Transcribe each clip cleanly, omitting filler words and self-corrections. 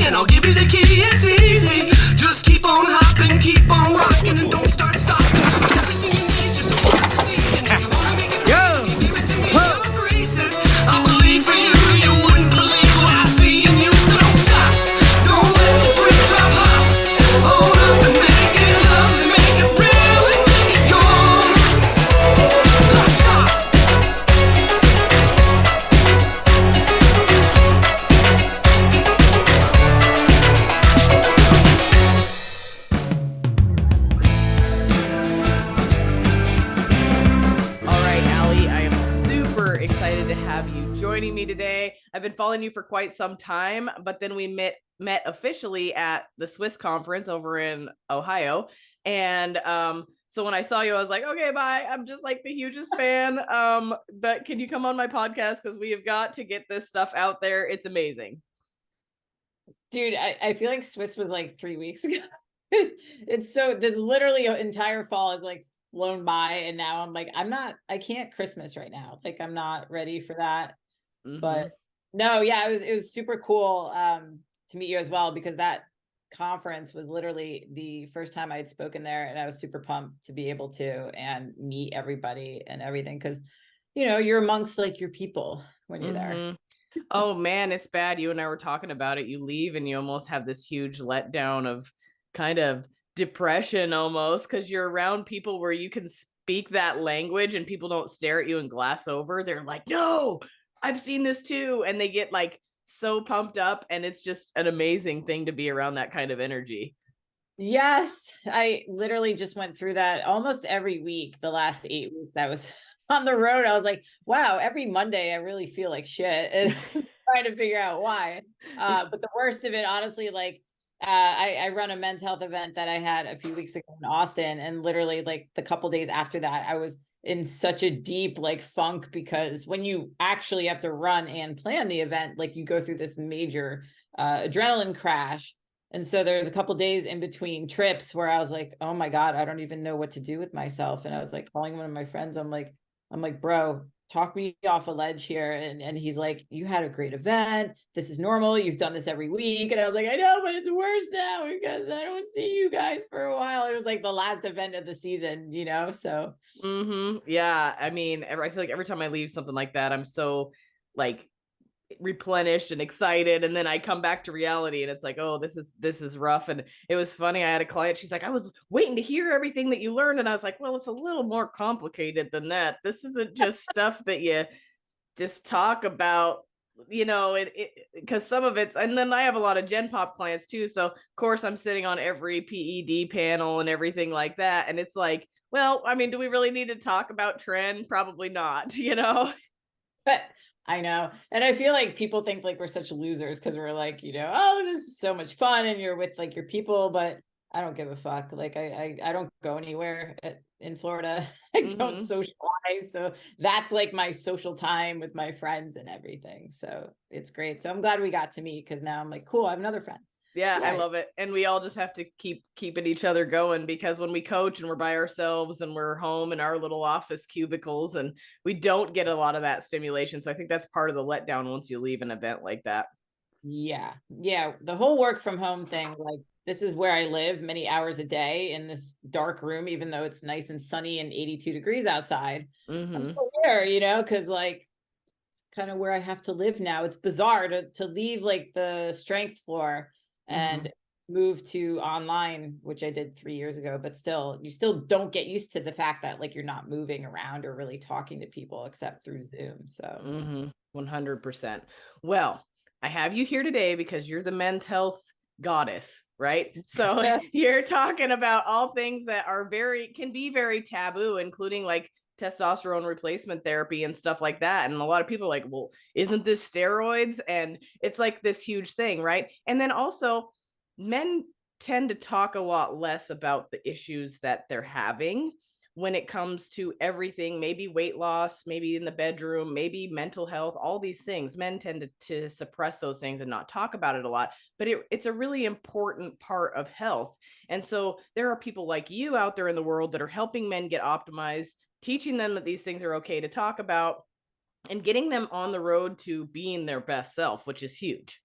and I'll give you the key. It's easy. Just keep on hopping, keep on rocking, and don't start stopping. It's everything you need just to walk the scene. And if you wanna make it better, you give it to me, I'll grease it. I believe for you, you wouldn't believe what I see in you. So don't stop, don't let the dream drop hop. Hold up and make it lovely, make it real, and make it yours. Don't stop. Excited to have you joining me today. I've been following you for quite some time, but then we met officially at the Swiss conference over in Ohio. And so when I saw you, I was like, okay, bye. I'm just like the hugest fan. But can you come on my podcast? Because we have got to get this stuff out there. It's amazing. Dude, I feel like Swiss was like 3 weeks ago. There's literally an entire fall is like blown by, and now I'm like, I can't Christmas right now. Like, I'm not ready for that. But no, yeah, it was super cool to meet you as well, because that conference was literally the first time I had spoken there, and I was super pumped to be able to and meet everybody and everything, because you're amongst like your people when you're there. Oh man, it's bad. You and I were talking about it. You leave and you almost have this huge letdown of kind of depression almost, because you're around people where you can speak that language and people don't stare at you and glass over. They're like, no, I've seen this too. And they get like so pumped up, and it's just an amazing thing to be around that kind of energy. Yes, I literally just went through that almost every week. The last 8 weeks I was on the road, I was like, wow, every Monday I really feel like shit, and trying to figure out why. But the worst of it, honestly, like I run a men's health event that I had a few weeks ago in Austin, and literally like the couple days after that, I was in such a deep like funk, because when you actually have to run and plan the event, like you go through this major adrenaline crash. And so there's a couple days in between trips where I was like, oh my God, I don't even know what to do with myself. And I was like calling one of my friends. I'm like, bro, talk me off a ledge here. And he's like, you had a great event. This is normal. You've done this every week. And I was like, I know, but it's worse now because I don't see you guys for a while. It was like the last event of the season, so. Yeah. I mean, I feel like every time I leave something like that, I'm so like replenished and excited, and then I come back to reality and it's like, oh, this is rough. And it was funny, I had a client, she's like, I was waiting to hear everything that you learned, and I was like, well, it's a little more complicated than that. This isn't just stuff that you just talk about, because some of it's, and then I have a lot of Gen Pop clients too, so of course I'm sitting on every PED panel and everything like that, and it's like, well, I mean, do we really need to talk about trend? Probably not. But I know. And I feel like people think like we're such losers because we're like, oh, this is so much fun and you're with like your people, but I don't give a fuck. Like I don't go anywhere in Florida. I don't socialize. So that's like my social time with my friends and everything. So it's great. So I'm glad we got to meet, because now I'm like, cool, I have another friend. Yeah, I love it. And we all just have to keep keeping each other going, because when we coach and we're by ourselves and we're home in our little office cubicles, and we don't get a lot of that stimulation. So I think that's part of the letdown once you leave an event like that. Yeah. Yeah. The whole work from home thing, like this is where I live many hours a day in this dark room, even though it's nice and sunny and 82 degrees outside. I'm still there, because like it's kind of where I have to live now. It's bizarre to leave like the strength floor and move to online, which I did 3 years ago, but still, you still don't get used to the fact that like you're not moving around or really talking to people except through Zoom. So 100%. Well, I have you here today because you're the men's health goddess, right? So you're talking about all things that are can be very taboo, including like testosterone replacement therapy and stuff like that. And a lot of people are like, well, isn't this steroids? And it's like this huge thing, right? And then also men tend to talk a lot less about the issues that they're having when it comes to everything, maybe weight loss, maybe in the bedroom, maybe mental health, all these things. Men tend to suppress those things and not talk about it a lot, but it's a really important part of health. And so there are people like you out there in the world that are helping men get optimized, teaching them that these things are okay to talk about, and getting them on the road to being their best self, which is huge.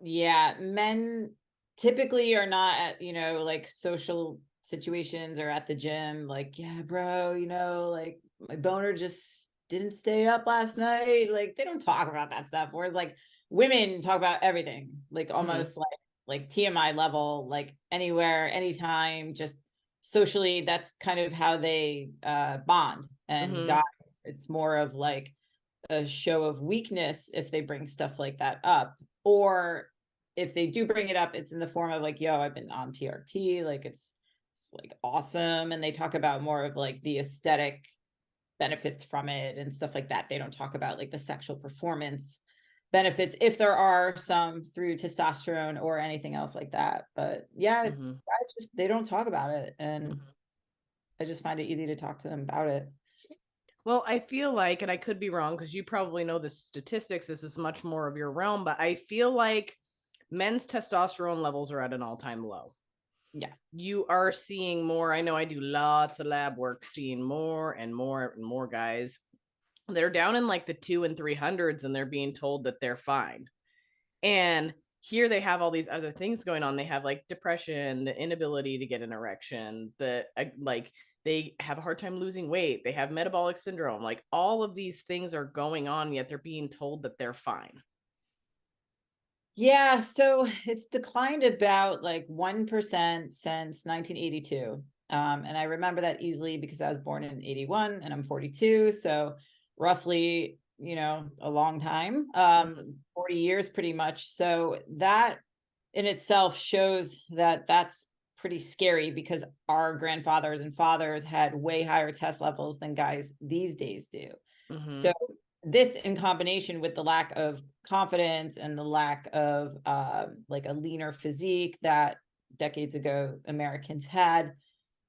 Yeah, men typically are not at, like social situations or at the gym, like, yeah, bro, like my boner just didn't stay up last night. Like they don't talk about that stuff. Where like women talk about everything, like almost like TMI level, like anywhere, anytime, just socially, that's kind of how they bond. And guys, it's more of like a show of weakness if they bring stuff like that up, or if they do bring it up, it's in the form of like, yo, I've been on TRT, like it's like awesome, and they talk about more of like the aesthetic benefits from it and stuff like that. They don't talk about like the sexual performance benefits, if there are some, through testosterone or anything else like that. But yeah, guys just, they don't talk about it, and I just find it easy to talk to them about it. Well, I feel like, and I could be wrong because you probably know the statistics, this is much more of your realm, but I feel like men's testosterone levels are at an all-time low. Yeah. You are seeing more. I know I do lots of lab work, seeing more and more and more guys. They're down in like the 200s and 300s, and they're being told that they're fine. And here they have all these other things going on. They have like depression, the inability to get an erection, like they have a hard time losing weight, they have metabolic syndrome, like all of these things are going on, yet they're being told that they're fine. Yeah, so it's declined about like 1% since 1982. And I remember that easily because I was born in 81 and I'm 42. So roughly, a long time, 40 years pretty much. So that in itself shows that that's pretty scary, because our grandfathers and fathers had way higher test levels than guys these days do. So this, in combination with the lack of confidence and the lack of like a leaner physique that decades ago Americans had,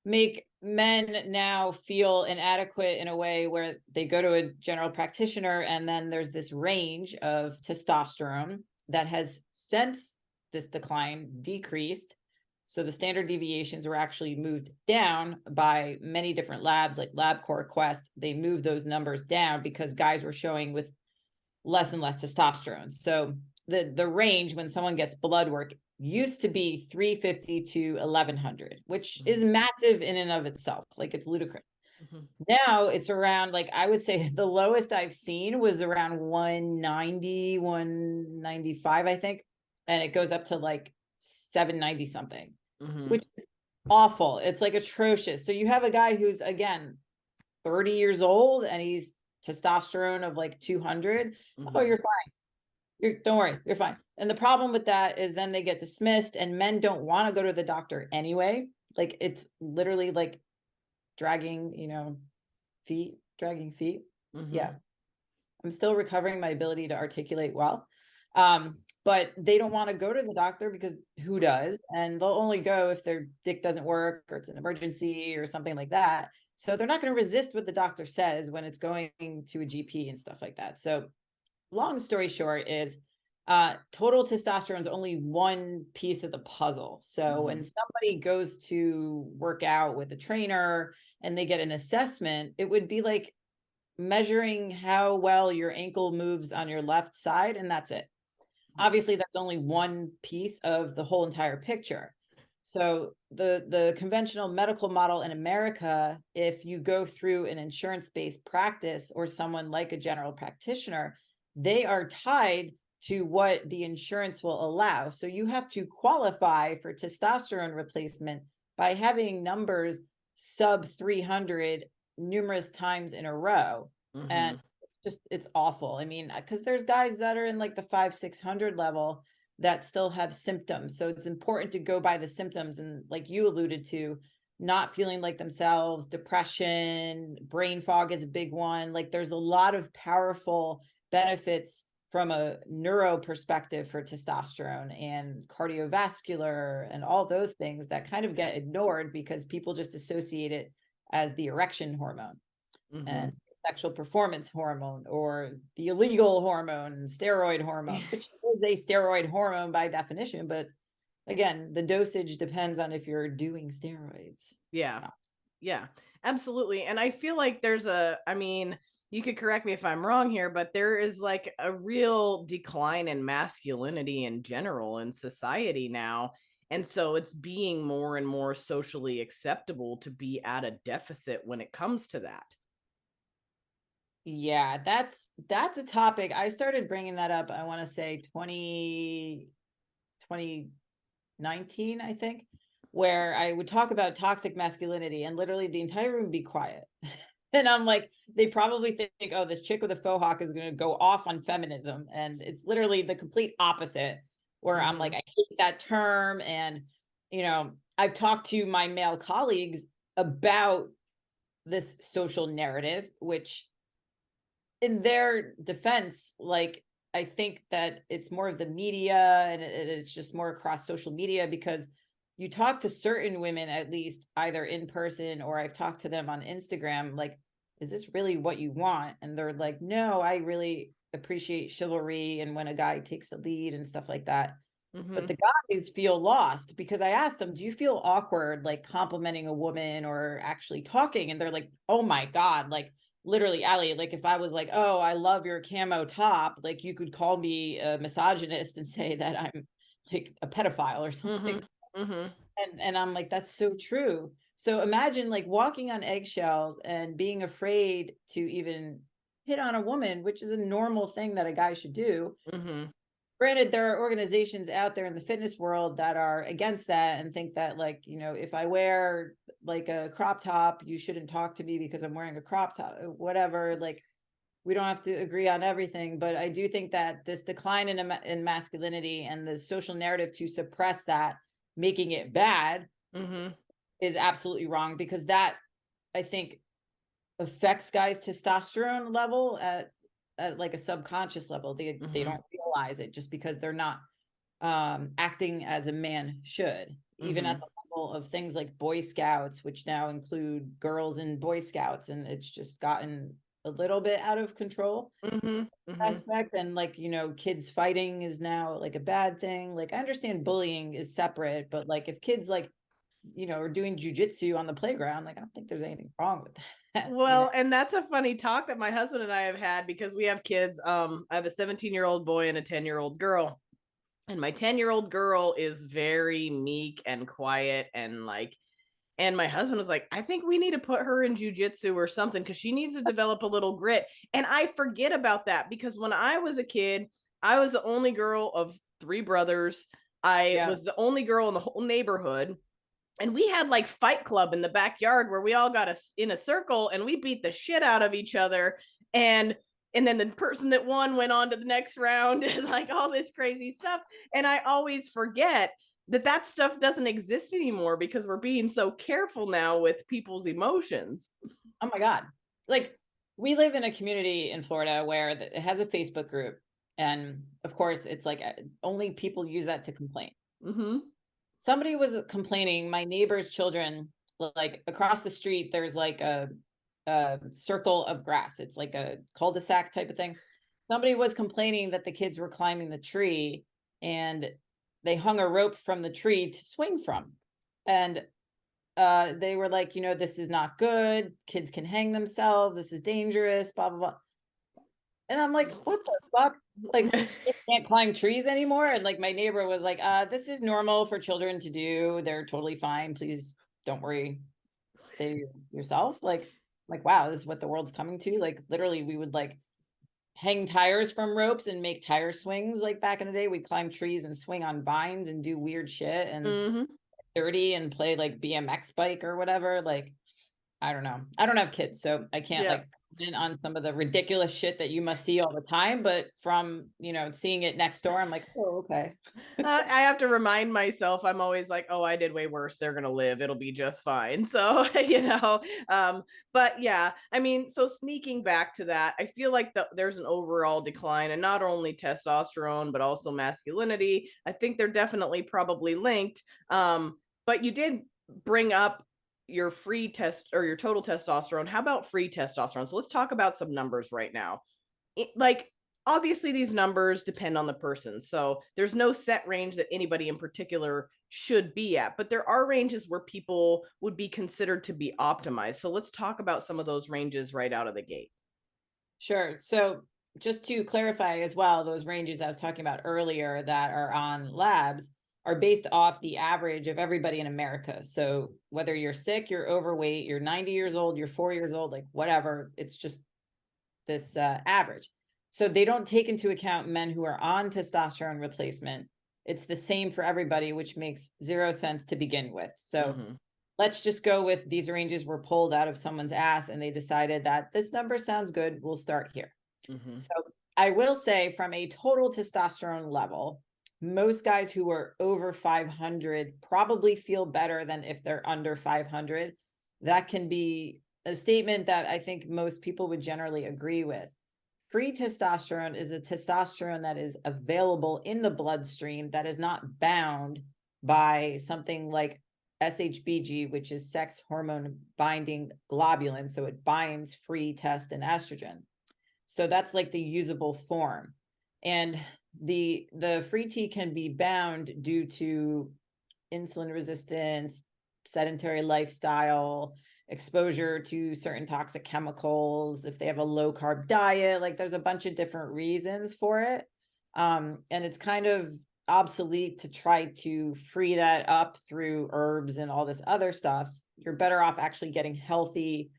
make men now feel inadequate in a way where they go to a general practitioner, and then there's this range of testosterone that has, since this decline, decreased. So the standard deviations were actually moved down by many different labs, like LabCorp, Quest. They moved those numbers down because guys were showing with less and less testosterone. So the range when someone gets blood work used to be 350 to 1100, which is massive in and of itself. Like it's ludicrous. Now it's around, like, I would say the lowest I've seen was around 190, 195, I think. And it goes up to like 790 something, which is awful. It's like atrocious. So you have a guy who's, again, 30 years old and he's testosterone of like 200. Oh, you're fine. Don't worry, you're fine. And the problem with that is then they get dismissed, and men don't want to go to the doctor anyway. Like it's literally like dragging feet. Yeah, I'm still recovering my ability to articulate well, but they don't want to go to the doctor because who does? And they'll only go if their dick doesn't work or it's an emergency or something like that. So they're not going to resist what the doctor says when it's going to a GP and stuff like that. So long story short is total testosterone is only one piece of the puzzle. So when somebody goes to work out with a trainer and they get an assessment, it would be like measuring how well your ankle moves on your left side, and that's it. Obviously, that's only one piece of the whole entire picture. So the conventional medical model in America, if you go through an insurance-based practice or someone like a general practitioner, they are tied to what the insurance will allow. So you have to qualify for testosterone replacement by having numbers sub 300 numerous times in a row. And it's awful. I mean, because there's guys that are in like the 500-600 level that still have symptoms. So it's important to go by the symptoms. And like you alluded to, not feeling like themselves, depression, brain fog is a big one. Like there's a lot of powerful benefits from a neuro perspective for testosterone and cardiovascular and all those things that kind of get ignored because people just associate it as the erection hormone and sexual performance hormone, or the illegal hormone, steroid hormone, which is a steroid hormone by definition. But again, the dosage depends on if you're doing steroids. Yeah, absolutely. And I feel like you could correct me if I'm wrong here, but there is like a real decline in masculinity in general in society now. And so it's being more and more socially acceptable to be at a deficit when it comes to that. Yeah, that's a topic. I started bringing that up, I want to say 2019, I think, where I would talk about toxic masculinity and literally the entire room would be quiet. And I'm like, they probably think, oh, this chick with a faux hawk is going to go off on feminism. And it's literally the complete opposite, where I'm like, I hate that term. And, I've talked to my male colleagues about this social narrative, which in their defense, like, I think that it's more of the media and it's just more across social media, because you talk to certain women, at least either in person or I've talked to them on Instagram, like, is this really what you want? And they're like, no, I really appreciate chivalry and when a guy takes the lead and stuff like that. But the guys feel lost, because I asked them, do you feel awkward like complimenting a woman or actually talking? And they're like, oh my God, like literally, Allie, like if I was like, oh, I love your camo top, like you could call me a misogynist and say that I'm like a pedophile or something. And I'm like, that's so true. So imagine like walking on eggshells and being afraid to even hit on a woman, which is a normal thing that a guy should do. Granted, there are organizations out there in the fitness world that are against that and think that, like, if I wear like a crop top, you shouldn't talk to me because I'm wearing a crop top, whatever. Like, we don't have to agree on everything, but I do think that this decline in masculinity and the social narrative to suppress that, making it bad, is absolutely wrong, because that, I think, affects guys' testosterone level at like a subconscious level. They don't realize it just because they're not acting as a man should, even at the level of things like Boy Scouts, which now include girls in Boy Scouts, and it's just gotten a little bit out of control aspect. And like, kids fighting is now like a bad thing. Like, I understand bullying is separate, but like if kids like are doing jujitsu on the playground, like I don't think there's anything wrong with that. Well, and that's a funny talk that my husband and I have had, because we have kids. I have a 17-year-old boy and a 10-year-old girl. And my 10-year-old girl is very meek and quiet, and like, and my husband was like, I think we need to put her in jujitsu or something, because she needs to develop a little grit. And I forget about that, because when I was a kid, I was the only girl of 3 brothers. I was the only girl in the whole neighborhood. And we had like Fight Club in the backyard where we all got in a circle and we beat the shit out of each other. And then the person that won went on to the next round, and like all this crazy stuff. And I always forget that stuff doesn't exist anymore, because we're being so careful now with people's emotions. Oh my God. Like, we live in a community in Florida where it has a Facebook group. And of course, it's like only people use that to complain. Somebody was complaining, my neighbor's children, like across the street, there's like a circle of grass. It's like a cul-de-sac type of thing. Somebody was complaining that the kids were climbing the tree and they hung a rope from the tree to swing from. And they were like, this is not good. Kids can hang themselves. This is dangerous, blah, blah, blah. And I'm like, what the fuck? Like, they can't climb trees anymore. And like, my neighbor was like, this is normal for children to do. They're totally fine. Please don't worry. Stay yourself. Like, wow, this is what the world's coming to. Like, literally, we would like hang tires from ropes and make tire swings. Like back in the day, we'd climb trees and swing on vines and do weird shit and dirty and play like BMX bike or whatever. Like, I don't know. I don't have kids, so I can't like in on some of the ridiculous shit that you must see all the time, but from seeing it next door, I'm like, oh, okay. I have to remind myself, I'm always like, oh, I did way worse, they're gonna live, it'll be just fine. So but yeah, I mean, so sneaking back to that, I feel like there's an overall decline, and not only testosterone but also masculinity. I think they're definitely probably linked. But you did bring up your free test or your total testosterone. How about free testosterone? So let's talk about some numbers right now. Like, obviously these numbers depend on the person, so there's no set range that anybody in particular should be at, but there are ranges where people would be considered to be optimized. So let's talk about some of those ranges right out of the gate. Sure. So just to clarify as well, those ranges I was talking about earlier that are on labs are based off the average of everybody in America. So whether you're sick, you're overweight, you're 90 years old, you're 4 years old, like whatever, it's just this average. So they don't take into account men who are on testosterone replacement. It's the same for everybody, which makes zero sense to begin with. So let's just go with these ranges were pulled out of someone's ass and they decided that this number sounds good. We'll start here. So I will say from a total testosterone level, most guys who are over 500 probably feel better than if they're under 500. That can be a statement that I think most people would generally agree with. Free testosterone is a testosterone that is available in the bloodstream that is not bound by something like SHBG, which is sex hormone binding globulin. So it binds free test and estrogen. So that's like the usable form. And the free T can be bound due to insulin resistance, sedentary lifestyle, exposure to certain toxic chemicals, if they have a low carb diet, like there's a bunch of different reasons for it. And it's kind of obsolete to try to free that up through herbs and all this other stuff. You're better off actually getting healthy,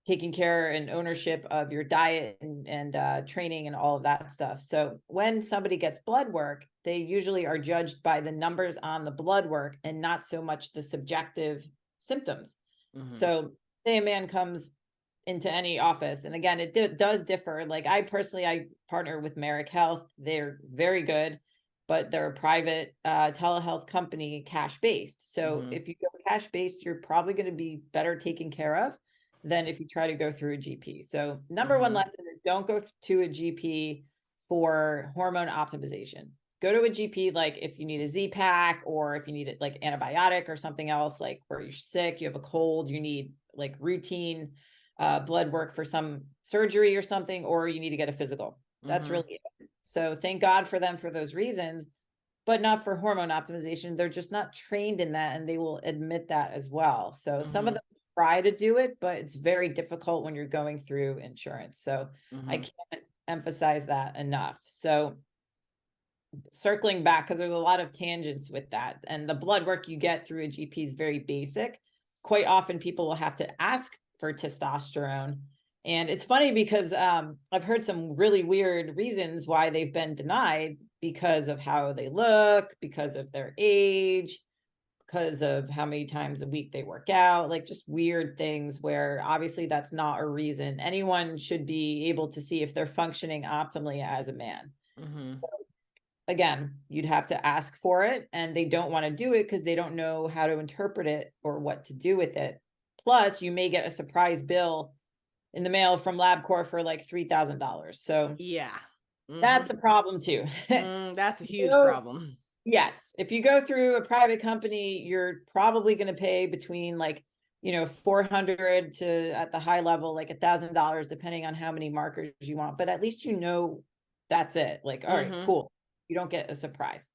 taking care and ownership of your diet and training and all of that stuff. So when somebody gets blood work, they usually are judged by the numbers on the blood work and not so much the subjective symptoms. So say a man comes into any office, and again, it does differ. Like I partner with Merrick Health. They're very good, but they're a private telehealth company, cash-based. So if you go cash-based, you're probably going to be better taken care of than if you try to go through a GP. So number one lesson is don't go to a GP for hormone optimization. Go to a GP like if you need a Z-Pack or if you need it like antibiotic or something else, like where you're sick, you have a cold, you need like routine blood work for some surgery or something, or you need to get a physical. That's really it. So thank God for them for those reasons, but not for hormone optimization. They're just not trained in that, and they will admit that as well. So some of them try to do it, but it's very difficult when you're going through insurance. So I can't emphasize that enough. So circling back, because there's a lot of tangents with that, and the blood work you get through a GP is very basic. Quite often people will have to ask for testosterone. And it's funny because I've heard some really weird reasons why they've been denied, because of how they look, because of their age, because of how many times a week they work out, like just weird things where obviously that's not a reason. Anyone should be able to see if they're functioning optimally as a man. So again, you'd have to ask for it, and they don't want to do it because they don't know how to interpret it or what to do with it. Plus, you may get a surprise bill in the mail from LabCorp for like $3,000. So that's a problem too. That's a huge problem. Yes. If you go through a private company, you're probably going to pay between like, 400 to at the high level, like $1,000, depending on how many markers you want. But at least that's it. Like, all right, cool. You don't get a surprise.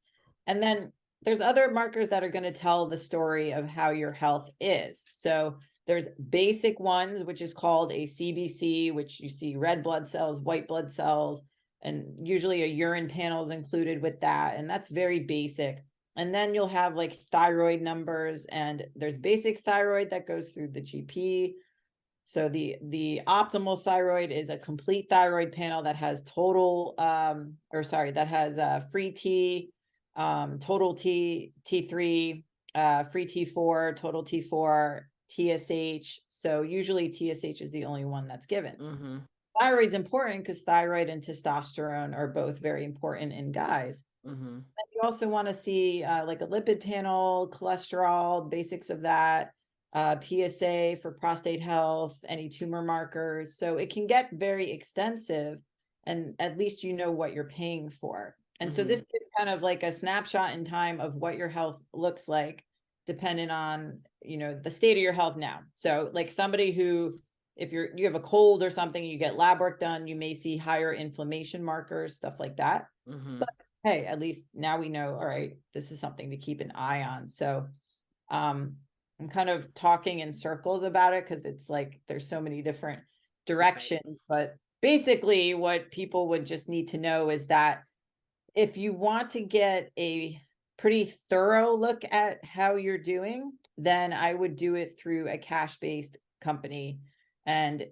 And then there's other markers that are going to tell the story of how your health is. So there's basic ones, which is called a CBC, which you see red blood cells, white blood cells, and usually a urine panel is included with that. And that's very basic. And then you'll have like thyroid numbers, and there's basic thyroid that goes through the GP. So the optimal thyroid is a complete thyroid panel that has free T, total T3, free T4, total T4, TSH. So usually TSH is the only one that's given. Thyroid's important because thyroid and testosterone are both very important in guys. And you also want to see like a lipid panel, cholesterol, basics of that. PSA for prostate health, any tumor markers. So it can get very extensive, and at least you know what you're paying for. And so this is kind of like a snapshot in time of what your health looks like, depending on, the state of your health now. So like somebody who, if you have a cold or something, you get lab work done, you may see higher inflammation markers, stuff like that. But hey, at least now we know, all right, this is something to keep an eye on. So, I'm kind of talking in circles about it because it's like there's so many different directions, but basically what people would just need to know is that if you want to get a pretty thorough look at how you're doing, then I would do it through a cash-based company. And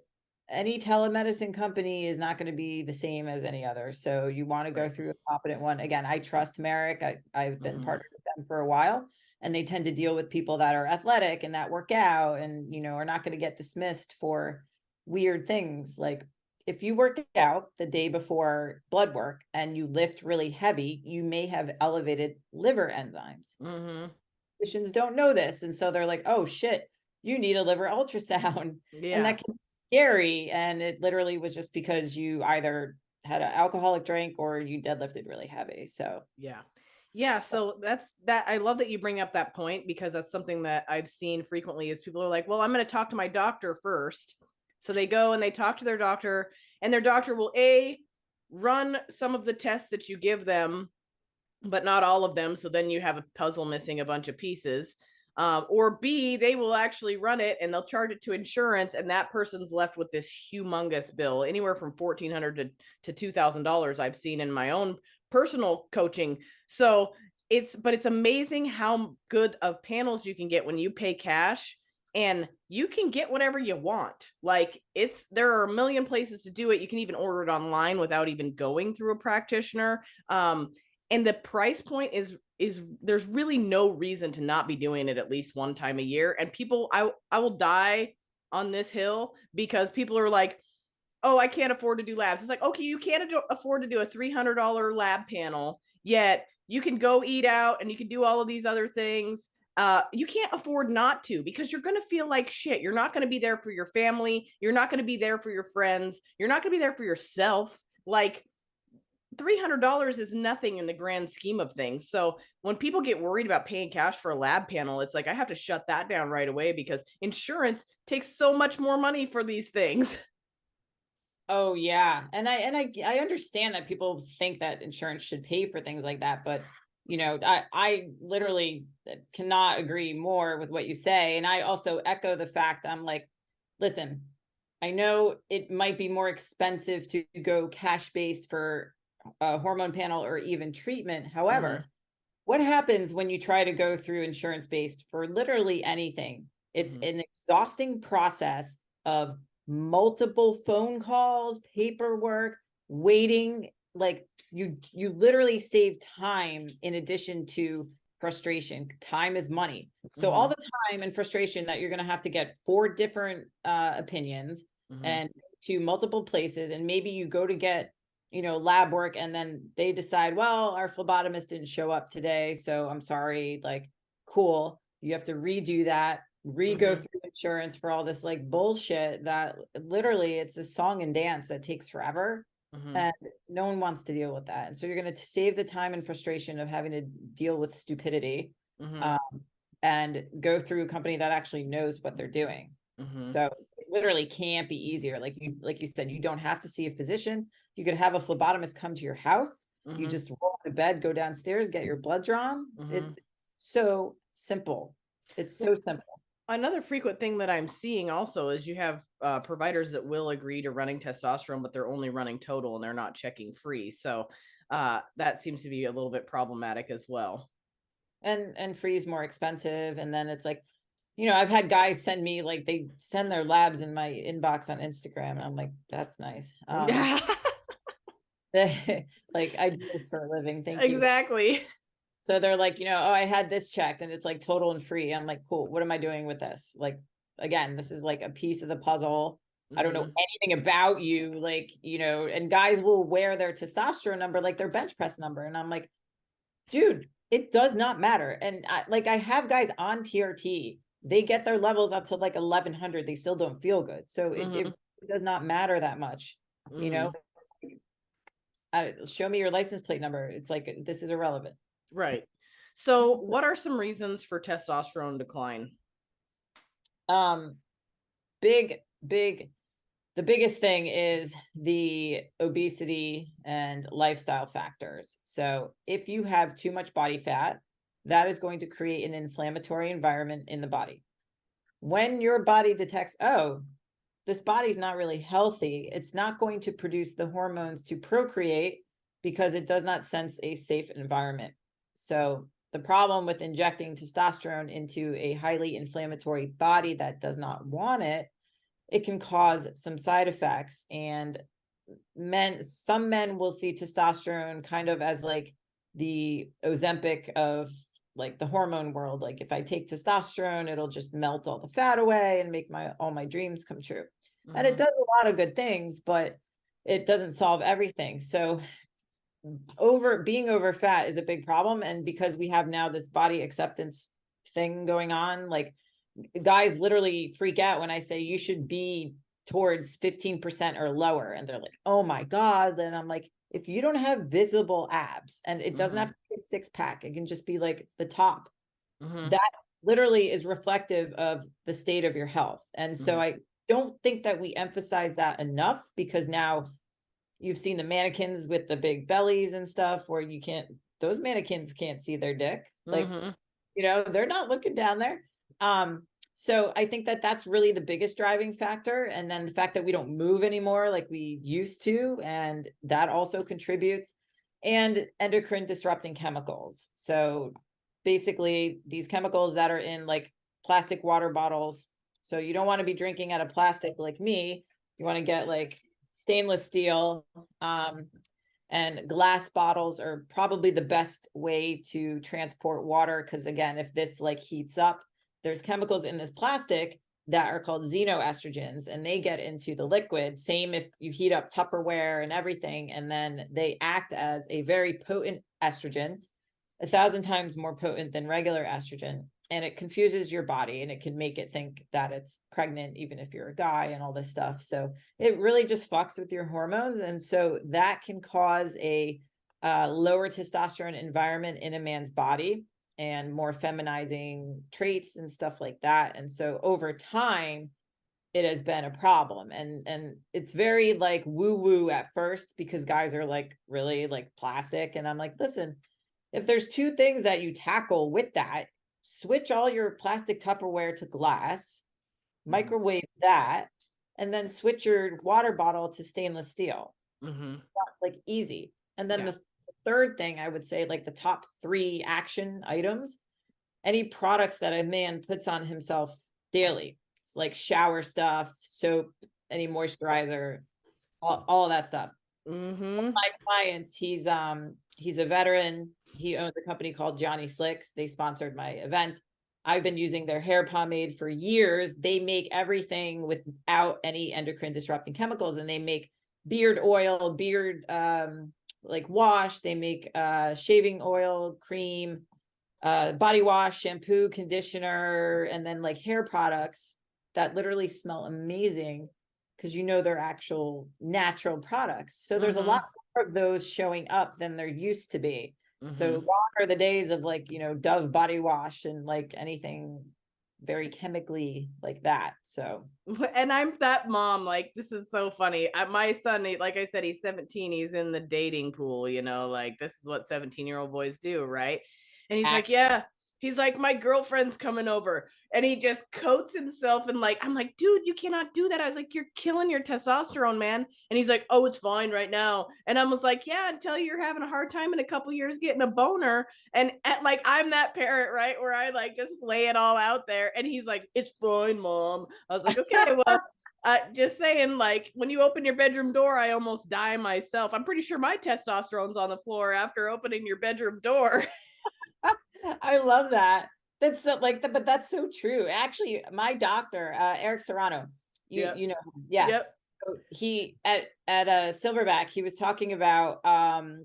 any telemedicine company is not going to be the same as any other. So you want to go through a competent one. Again, I trust Merrick. I've been partnered with them for a while, and they tend to deal with people that are athletic and that work out and, you know, are not going to get dismissed for weird things. Like if you work out the day before blood work and you lift really heavy, you may have elevated liver enzymes. Physicians don't know this. And so they're like, oh shit, you need a liver ultrasound. And that can be scary. And it literally was just because you either had an alcoholic drink or you deadlifted really heavy. So yeah. So that's that. I love that you bring up that point, because that's something that I've seen frequently is people are like, well, I'm going to talk to my doctor first. So they go and they talk to their doctor, and their doctor will run some of the tests that you give them, but not all of them. So then you have a puzzle missing a bunch of pieces. Or B, they will actually run it and they'll charge it to insurance, and that person's left with this humongous bill, anywhere from $1,400 to $2,000 I've seen in my own personal coaching. So it's amazing how good of panels you can get when you pay cash, and you can get whatever you want. Like there are a million places to do it. You can even order it online without even going through a practitioner. And the price point is there's really no reason to not be doing it at least one time a year. And people, I will die on this hill because people are like, oh, I can't afford to do labs. It's like, okay, you can't afford to do a $300 lab panel, yet you can go eat out and you can do all of these other things. You can't afford not to, because you're going to feel like shit. You're not going to be there for your family. You're not going to be there for your friends. You're not going to be there for yourself. Like, $300 is nothing in the grand scheme of things. So when people get worried about paying cash for a lab panel, it's like, I have to shut that down right away, because insurance takes so much more money for these things. Oh yeah. And I understand that people think that insurance should pay for things like that, but you know, I literally cannot agree more with what you say. And I also echo the fact, I'm like, listen, I know it might be more expensive to go cash-based for a hormone panel or even treatment. However, what happens when you try to go through insurance-based for literally anything? It's an exhausting process of multiple phone calls, paperwork, waiting. Like you literally save time in addition to frustration. Time is money. So all the time and frustration that you're going to have to get 4 different opinions and to multiple places, and maybe you go to get, you know, lab work, and then they decide, well, our phlebotomist didn't show up today, so I'm sorry. Like, cool, you have to redo that, go through insurance for all this like bullshit that literally it's a song and dance that takes forever. And no one wants to deal with that. And so you're going to save the time and frustration of having to deal with stupidity and go through a company that actually knows what they're doing. So it literally can't be easier. Like you said, you don't have to see a physician. You could have a phlebotomist come to your house. You just roll out of bed, go downstairs, get your blood drawn. It's so simple. It's so simple. Another frequent thing that I'm seeing also is you have providers that will agree to running testosterone, but they're only running total and they're not checking free. So that seems to be a little bit problematic as well. And free is more expensive. And then it's like, you know, I've had guys send me, like, they send their labs in my inbox on Instagram, and I'm like, that's nice. Like, I do this for a living. Thank you. Exactly. So they're like, you know, oh, I had this checked and it's like total and free. I'm like, cool. What am I doing with this? Like, again, this is like a piece of the puzzle. I don't know anything about you. Like, you know, and guys will wear their testosterone number, like their bench press number. And I'm like, dude, it does not matter. And I have guys on TRT, they get their levels up to like 1100. They still don't feel good. So it does not matter that much, you know. Show me your license plate number. It's like, this is irrelevant. Right. So what are some reasons for testosterone decline? The biggest thing is the obesity and lifestyle factors. So if you have too much body fat, that is going to create an inflammatory environment in the body. When your body detects, oh, this body's not really healthy. It's not going to produce the hormones to procreate because it does not sense a safe environment. So the problem with injecting testosterone into a highly inflammatory body that does not want it, it can cause some side effects. And some men will see testosterone kind of as like the Ozempic of like the hormone world. Like if I take testosterone, it'll just melt all the fat away and make all my dreams come true. And it does a lot of good things, but it doesn't solve everything. So being over fat is a big problem. And because we have now this body acceptance thing going on, like guys literally freak out when I say you should be towards 15% or lower. And they're like, oh my God. Then I'm like, if you don't have visible abs, and it doesn't have to be a 6-pack, it can just be like the top, that literally is reflective of the state of your health. And so I don't think that we emphasize that enough, because now you've seen the mannequins with the big bellies and stuff where those mannequins can't see their dick. Like, they're not looking down there. So I think that that's really the biggest driving factor. And then the fact that we don't move anymore like we used to, and that also contributes, and endocrine disrupting chemicals. So basically these chemicals that are in like plastic water bottles. So you don't want to be drinking out of plastic like me. You want to get like stainless steel, and glass bottles are probably the best way to transport water. Because again, if this like heats up, there's chemicals in this plastic that are called xenoestrogens, and they get into the liquid. Same if you heat up Tupperware and everything, and then they act as a very potent estrogen, 1,000 times more potent than regular estrogen. And it confuses your body, and it can make it think that it's pregnant, even if you're a guy, and all this stuff. So it really just fucks with your hormones. And so that can cause a lower testosterone environment in a man's body, and more feminizing traits and stuff like that. And so over time, it has been a problem. And it's very like woo-woo at first, because guys are like really like plastic. And I'm like, listen, if there's two things that you tackle with that, switch all your plastic Tupperware to glass, microwave that, and then switch your water bottle to stainless steel. Like easy. And then the third thing I would say, like the top 3 action items, any products that a man puts on himself daily. It's like shower stuff, soap, any moisturizer, all of that stuff. My clients, he's a veteran. He owns a company called Johnny Slicks. They sponsored my event. I've been using their hair pomade for years. They make everything without any endocrine disrupting chemicals, and they make beard oil, beard like wash. They make shaving oil, cream, body wash, shampoo, conditioner, and then like hair products that literally smell amazing, because they're actual natural products. So there's a lot more of those showing up than there used to be. So gone are the days of like, Dove body wash and like anything very chemically like that. So, and I'm that mom, like, this is so funny. My son, like I said, he's 17, he's in the dating pool, like this is what 17-year-old boys do, right? And he's like, yeah, he's like, my girlfriend's coming over, and he just coats himself, and like, I'm like, dude, you cannot do that. I was like, you're killing your testosterone, man. And he's like, oh, it's fine right now. And I was like, yeah, until you're having a hard time in a couple years getting a boner. And like, I'm that parent, right, where I like just lay it all out there. And he's like, it's fine, mom. I was like, okay, well, just saying, like, when you open your bedroom door, I almost die myself. I'm pretty sure my testosterone's on the floor after opening your bedroom door. I love that. That's so like but that's so true. Actually, my doctor, Eric Serrano, you know, So he at Silverback, he was talking about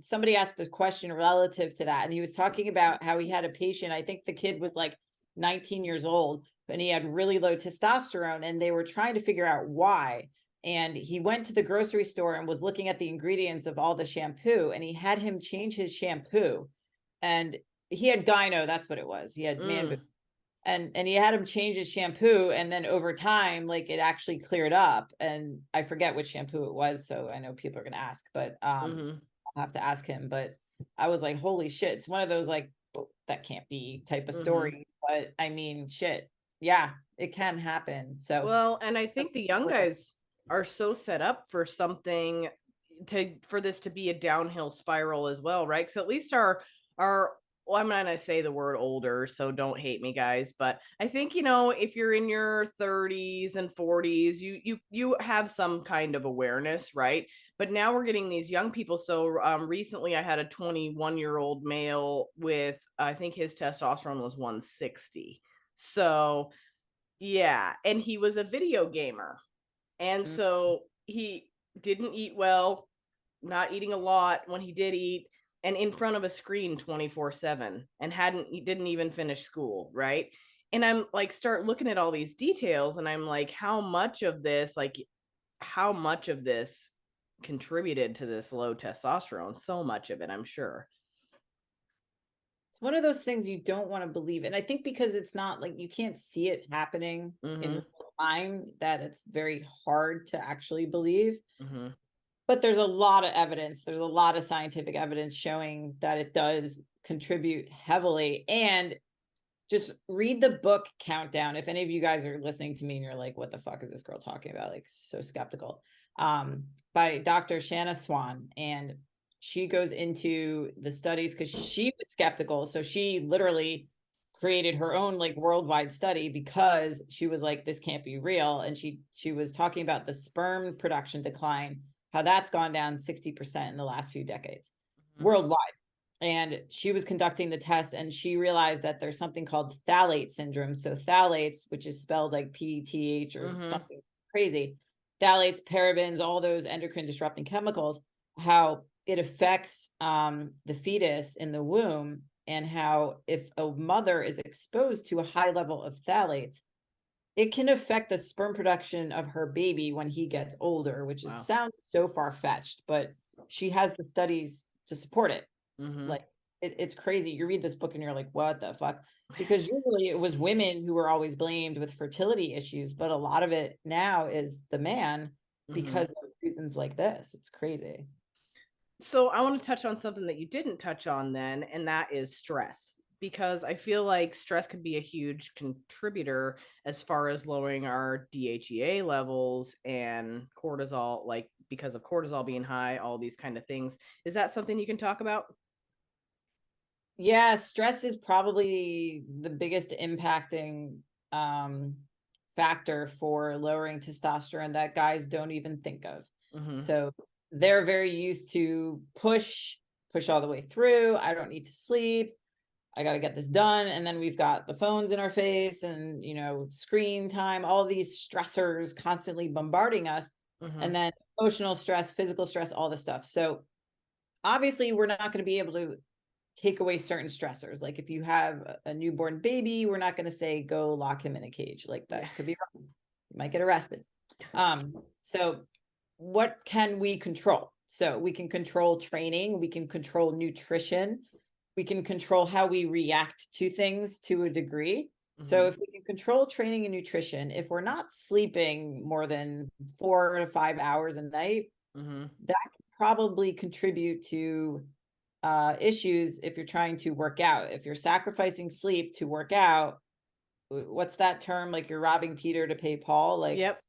somebody asked a question relative to that, and he was talking about how he had a patient. I think the kid was like 19 years old, and he had really low testosterone, and they were trying to figure out why. And he went to the grocery store and was looking at the ingredients of all the shampoo, and he had him change his shampoo. And he had gyno, that's what it was. He had man boobs. And he had him change his shampoo, and then over time, like it actually cleared up. And I forget which shampoo it was, so I know people are gonna ask, but I'll have to ask him. But I was like, holy shit, it's one of those like, that can't be type of stories. But I mean, shit, yeah, it can happen. So Well, and I think the young guys are so set up for something for this to be a downhill spiral as well, right? Because at least our well, I'm not gonna say the word older, so don't hate me, guys. But I think, if you're in your 30s and 40s, you have some kind of awareness, right? But now we're getting these young people. So recently, I had a 21-year-old male with, I think his testosterone was 160. So yeah, and he was a video gamer. And Mm. so he didn't eat well, not eating a lot when he did eat, and in front of a screen 24/7, and he didn't even finish school, right? And I'm like, start looking at all these details, and I'm like, how much of this contributed to this low testosterone? So much of it, I'm sure. It's one of those things you don't want to believe. And I think because it's not like you can't see it happening in Mm-hmm. real time, that it's very hard to actually believe. Mm-hmm. But there's a lot of evidence. There's a lot of scientific evidence showing that it does contribute heavily. And just read the book Countdown. If any of you guys are listening to me and you're like, what the fuck is this girl talking about? Like, so skeptical. By Dr. Shanna Swan. And she goes into the studies because she was skeptical. So she literally created her own like worldwide study because she was like, this can't be real. And she was talking about the sperm production decline, how that's gone down 60% in the last few decades worldwide. And she was conducting the tests and she realized that there's something called phthalate syndrome. So phthalates, which is spelled like PTH or something crazy, phthalates, parabens, all those endocrine disrupting chemicals, how it affects the fetus in the womb, and how if a mother is exposed to a high level of phthalates, it can affect the sperm production of her baby when he gets older, which sounds so far-fetched, but she has the studies to support it. Like it's crazy. You read this book and you're like, what the fuck? Because usually it was women who were always blamed with fertility issues, but a lot of it now is the man because of reasons like this. It's crazy. So I want to touch on something that you didn't touch on then, and that is stress. Because I feel like stress could be a huge contributor as far as lowering our DHEA levels and cortisol, like because of cortisol being high, all these kind of things. Is that something you can talk about? Yeah, stress is probably the biggest impacting factor for lowering testosterone that guys don't even think of. So they're very used to push all the way through. I don't need to sleep. I got to get this done. And then we've got the phones in our face and, screen time, all these stressors constantly bombarding us. And then emotional stress, physical stress, all this stuff. So obviously we're not going to be able to take away certain stressors. Like if you have a newborn baby, we're not going to say, go lock him in a cage. Like that could be wrong. You might get arrested. So what can we control? So we can control training. We can control nutrition. We can control how we react to things to a degree. So if we can control training and nutrition, if we're not sleeping more than 4 to 5 hours a night, that can probably contribute to issues if you're trying to work out. If you're sacrificing sleep to work out, what's that term? Like you're robbing Peter to pay Paul. Like, yep.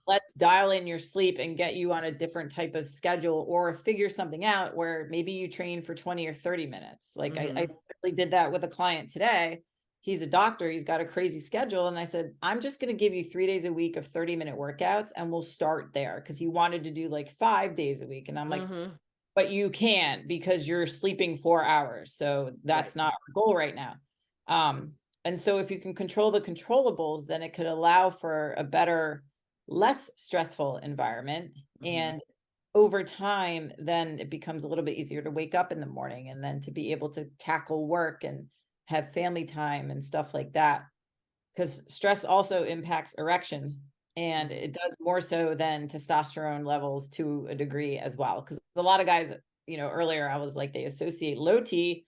Let's dial in your sleep and get you on a different type of schedule, or figure something out where maybe you train for 20 or 30 minutes. Like I really did that with a client today. He's a doctor. He's got a crazy schedule. And I said, I'm just going to give you 3 days a week of 30-minute workouts and we'll start there. Cause he wanted to do like 5 days a week. And I'm like, but you can't because you're sleeping 4 hours. So that's not our goal right now. And so if you can control the controllables, then it could allow for a better, less stressful environment. And over time, then it becomes a little bit easier to wake up in the morning and then to be able to tackle work and have family time and stuff like that. Because stress also impacts erections, and it does more so than testosterone levels to a degree as well. Because a lot of guys, earlier I was like, they associate low T,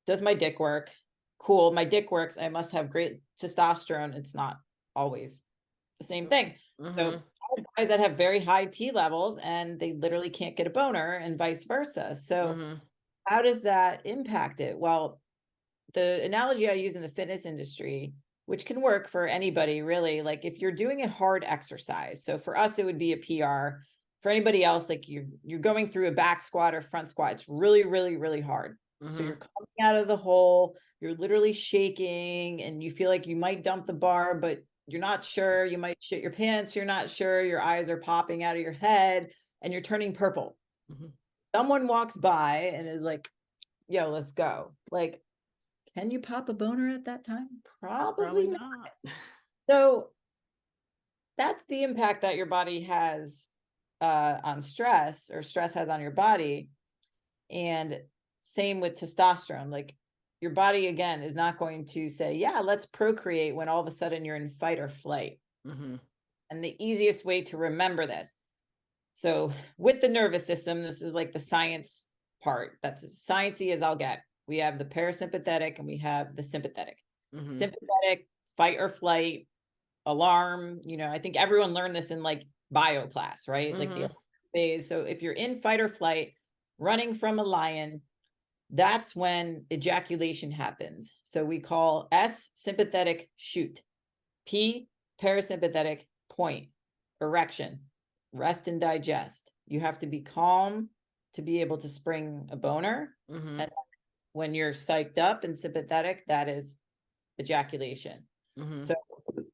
does my dick work? Cool, my dick works. I must have great testosterone. It's not always the same thing. So guys that have very high T levels and they literally can't get a boner, and vice versa. So how does that impact it? Well, the analogy I use in the fitness industry which can work for anybody really. Like if you're doing a hard exercise, so for us, it would be a PR. For anybody else, like you're going through a back squat or front squat, it's really, really, really hard. So you're coming out of the hole, you're literally shaking and you feel like you might dump the bar, but you're not sure. You might shit your pants. You're not sure. Your eyes are popping out of your head and you're turning purple. Someone walks by and is like, yo, let's go. Like, can you pop a boner at that time? Probably not. So that's the impact that your body has on stress, or stress has on your body. And same with testosterone. Like your body, again, is not going to say, yeah, let's procreate when all of a sudden you're in fight or flight. And the easiest way to remember this. So with the nervous system, this is like the science part. That's as sciencey as I'll get. We have the parasympathetic and we have the sympathetic. Sympathetic, fight or flight, alarm. You know, I think everyone learned this in like bio class, right? Like the phase. So if you're in fight or flight, running from a lion, that's when ejaculation happens. So we call S sympathetic shoot, P parasympathetic point, erection, rest and digest. You have to be calm to be able to spring a boner. And when you're psyched up and sympathetic, that is ejaculation. So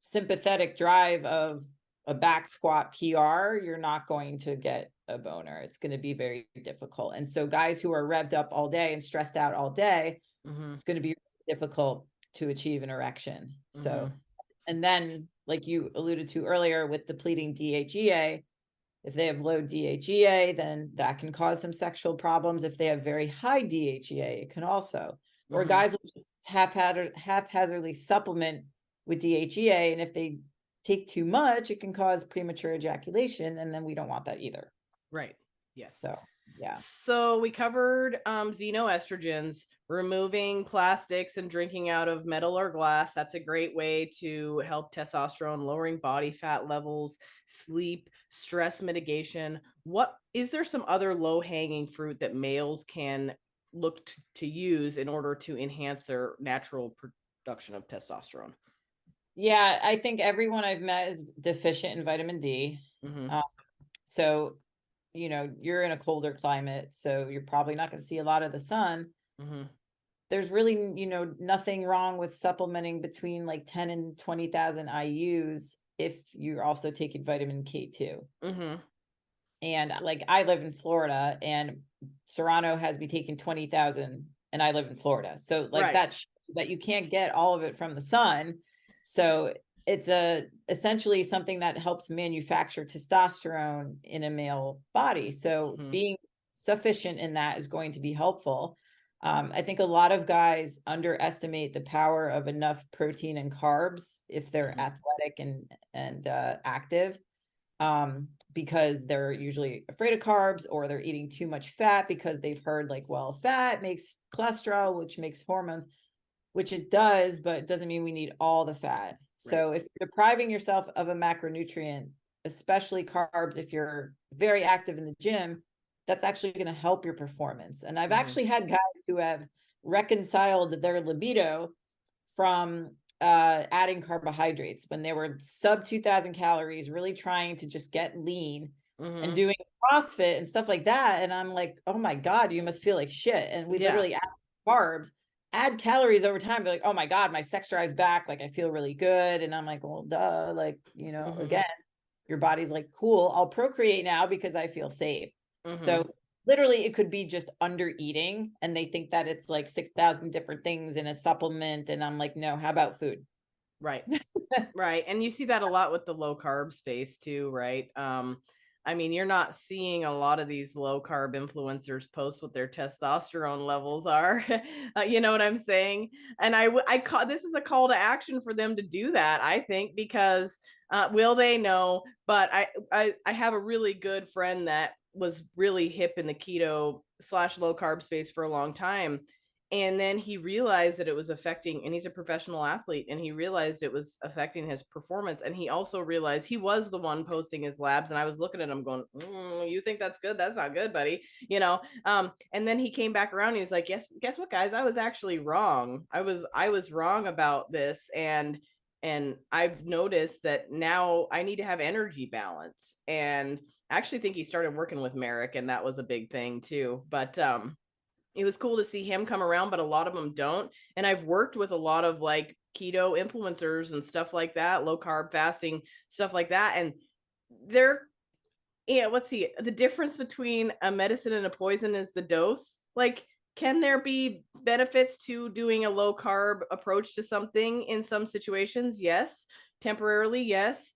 sympathetic drive of a back squat PR, you're not going to get a boner. It's going to be very difficult. And so guys who are revved up all day and stressed out all day, it's going to be difficult to achieve an erection. So, and then like you alluded to earlier with depleting DHEA, if they have low DHEA, then that can cause some sexual problems. If they have very high DHEA, it can also, or guys will just haphazardly supplement with DHEA. And if they take too much, it can cause premature ejaculation. And then we don't want that either. Right. Yes. So, yeah. So we covered xenoestrogens, removing plastics and drinking out of metal or glass. That's a great way to help testosterone, lowering body fat levels, sleep, stress mitigation. What is there some other low-hanging fruit that males can look to use in order to enhance their natural production of testosterone? Yeah, I think everyone I've met is deficient in vitamin D. So, you know, you're in a colder climate, so you're probably not going to see a lot of the sun. There's really, you know, nothing wrong with supplementing between like 10 and 20,000 IUs if you're also taking vitamin K2. And like I live in Florida and Serrano has me taking 20,000 and I live in Florida. So like that shows that you can't get all of it from the sun. So it's essentially something that helps manufacture testosterone in a male body. So being sufficient in that is going to be helpful. I think a lot of guys underestimate the power of enough protein and carbs if they're athletic and active, because they're usually afraid of carbs or they're eating too much fat because they've heard like, well, fat makes cholesterol, which makes hormones, which it does, but it doesn't mean we need all the fat. So if you're depriving yourself of a macronutrient, especially carbs, if you're very active in the gym, that's actually going to help your performance. And I've actually had guys who have reconciled their libido from adding carbohydrates when they were sub 2,000 calories, really trying to just get lean and doing CrossFit and stuff like that. And I'm like, oh my God, you must feel like shit. And we literally add carbs, add calories over time. They're like, oh my God, my sex drive's back. Like I feel really good. And I'm like, well, duh. Like, you know, again, your body's like, cool, I'll procreate now because I feel safe. So literally it could be just under eating. And they think that it's like 6,000 different things in a supplement. And I'm like, no, how about food? Right. Right. And you see that a lot with the low carb space too, right? I mean, you're not seeing a lot of these low carb influencers post what their testosterone levels are. You know what I'm saying? And I call this is a call to action for them to do that, I think, because will they? No, but I have a really good friend that was really hip in the keto / low carb space for a long time. And then he realized that it was affecting, and he's a professional athlete, and he realized it was affecting his performance. And he also realized he was the one posting his labs. And I was looking at him going, you think that's good? That's not good, buddy. You know? And then he came back around. And he was like, guess what, guys? I was actually wrong. I was wrong about this. And And I've noticed that now I need to have energy balance. And I actually think he started working with Merrick, and that was a big thing too. But it was cool to see him come around, but a lot of them don't. And I've worked with a lot of like keto influencers and stuff like that, low carb fasting, stuff like that. And they're, yeah, let's see. The difference between a medicine and a poison is the dose. Like, can there be benefits to doing a low carb approach to something in some situations? Yes. Temporarily, yes.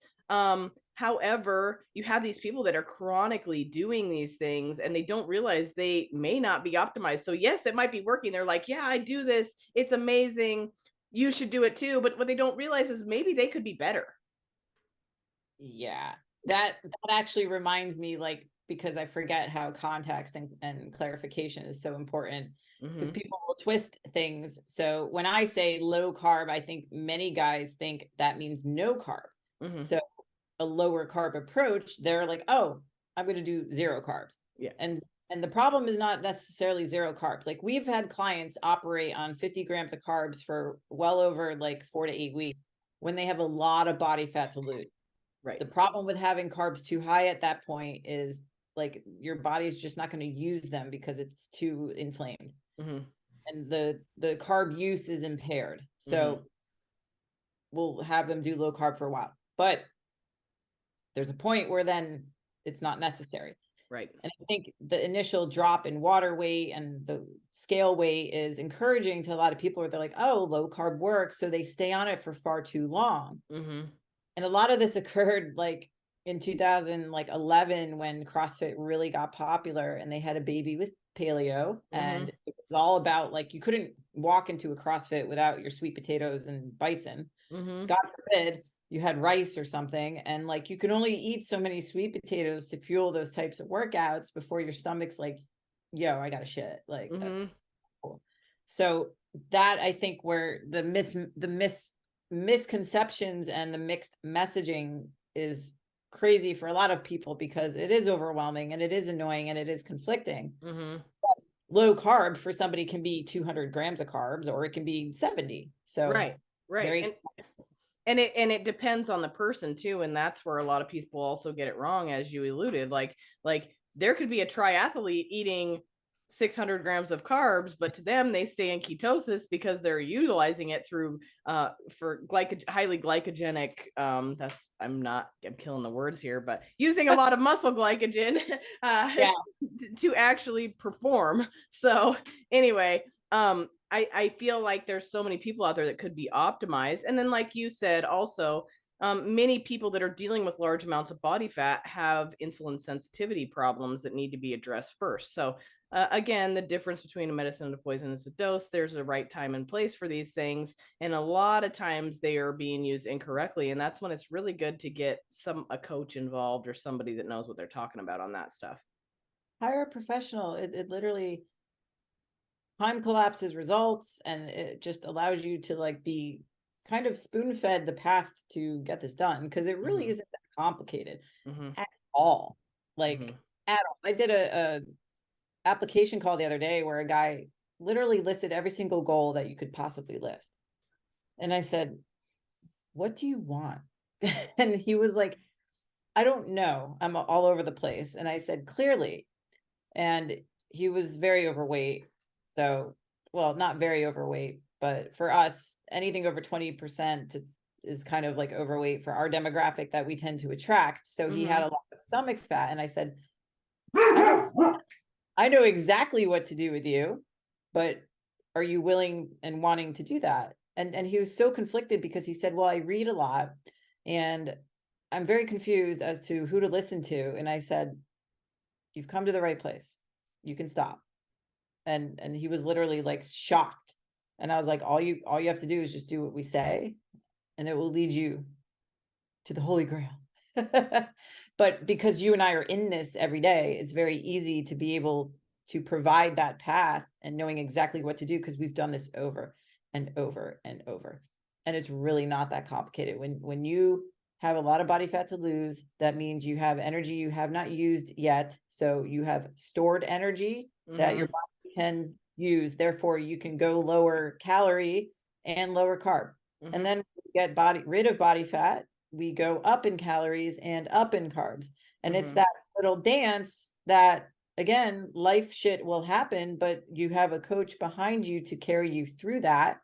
However, you have these people that are chronically doing these things and they don't realize they may not be optimized. So yes, it might be working. They're like, yeah, I do this. It's amazing. You should do it too. But what they don't realize is maybe they could be better. Yeah, that actually reminds me, like, because I forget how context and clarification is so important, because people will twist things. So when I say low carb, I think many guys think that means no carb. So a lower carb approach, they're like, oh, I'm going to do 0 carbs. Yeah. And the problem is not necessarily 0 carbs. Like, we've had clients operate on 50 grams of carbs for well over like 4 to 8 weeks when they have a lot of body fat to lose. Right. The problem with having carbs too high at that point is like your body's just not going to use them because it's too inflamed. And the carb use is impaired. So we'll have them do low carb for a while, but there's a point where then it's not necessary. Right. And I think the initial drop in water weight and the scale weight is encouraging to a lot of people where they're like, oh, low carb works. So they stay on it for far too long. And a lot of this occurred like in 2011 when CrossFit really got popular and they had a baby with paleo. And it was all about like, you couldn't walk into a CrossFit without your sweet potatoes and bison. God forbid you had rice or something. And like, you could only eat so many sweet potatoes to fuel those types of workouts before your stomach's like, yo, I got to shit. Like, that's cool. So that, I think, where the misconceptions and the mixed messaging is crazy for a lot of people, because it is overwhelming and it is annoying and it is conflicting. Low carb for somebody can be 200 grams of carbs, or it can be 70. So right. And it depends on the person too. And that's where a lot of people also get it wrong, as you alluded. Like there could be a triathlete eating 600 grams of carbs, but to them, they stay in ketosis because they're utilizing it through for highly glycogenic. I'm killing the words here, but using a lot of muscle glycogen to actually perform. So anyway, I feel like there's so many people out there that could be optimized. And then, like you said, also, many people that are dealing with large amounts of body fat have insulin sensitivity problems that need to be addressed first. So again, the difference between a medicine and a poison is the dose. There's a right time and place for these things. And a lot of times they are being used incorrectly. And that's when it's really good to get a coach involved or somebody that knows what they're talking about on that stuff. Hire a professional. It literally time collapses results, and it just allows you to like be kind of spoon fed the path to get this done, because it really isn't that complicated at all. Like at all. I did a application call the other day where a guy literally listed every single goal that you could possibly list. And I said, what do you want? And he was like, I don't know. I'm all over the place. And I said, clearly. And he was very overweight. So, well, not very overweight, but for us, anything over 20% is kind of like overweight for our demographic that we tend to attract. So he had a lot of stomach fat. And I said, I know exactly what to do with you, but are you willing and wanting to do that? And he was so conflicted because he said, well, I read a lot and I'm very confused as to who to listen to. And I said, you've come to the right place. You can stop. And he was literally like shocked. And I was like, all you have to do is just do what we say, and it will lead you to the Holy Grail. But because you and I are in this every day, it's very easy to be able to provide that path and knowing exactly what to do, because we've done this over and over and over. And it's really not that complicated. When you have a lot of body fat to lose, that means you have energy you have not used yet. So you have stored energy that your body can use. Therefore, you can go lower calorie and lower carb. And then we get rid of body fat, we go up in calories and up in carbs. And it's that little dance that, again, life shit will happen, but you have a coach behind you to carry you through that.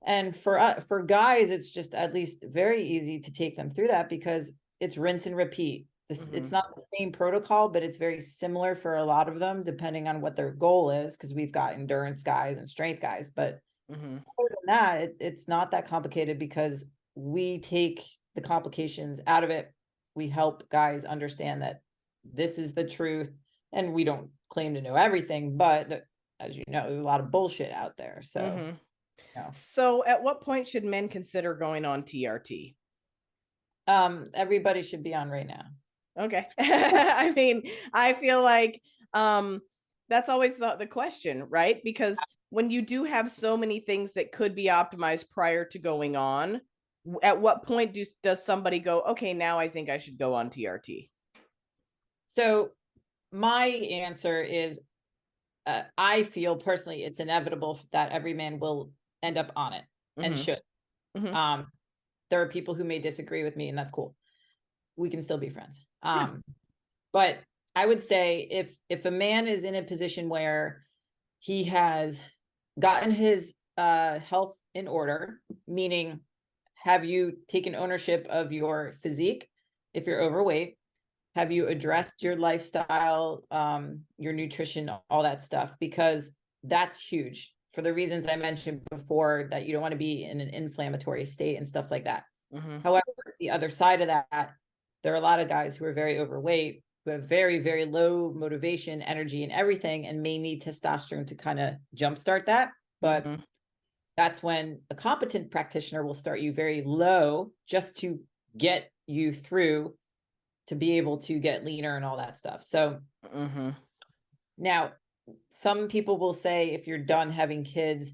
And for guys, it's just at least very easy to take them through that because it's rinse and repeat. It's not the same protocol, but it's very similar for a lot of them, depending on what their goal is, because we've got endurance guys and strength guys. But other than that, it's not that complicated because we take the complications out of it. We help guys understand that this is the truth, and we don't claim to know everything, but as you know, there's a lot of bullshit out there. So, So at what point should men consider going on TRT? Everybody should be on right now. Okay. I mean, I feel like that's always the question, right? Because when you do have so many things that could be optimized prior to going on, at what point does somebody go, okay, now I think I should go on TRT? So my answer is, I feel personally it's inevitable that every man will end up on it and should. There are people who may disagree with me, and that's cool. We can still be friends. But I would say if a man is in a position where he has gotten his health in order, meaning have you taken ownership of your physique if you're overweight? Have you addressed your lifestyle, your nutrition, all that stuff? Because that's huge for the reasons I mentioned before, that you don't want to be in an inflammatory state and stuff like that. However, the other side of that, there are a lot of guys who are very overweight, who have very, very low motivation, energy, and everything, and may need testosterone to kind of jumpstart that. But that's when a competent practitioner will start you very low just to get you through to be able to get leaner and all that stuff. So now some people will say if you're done having kids,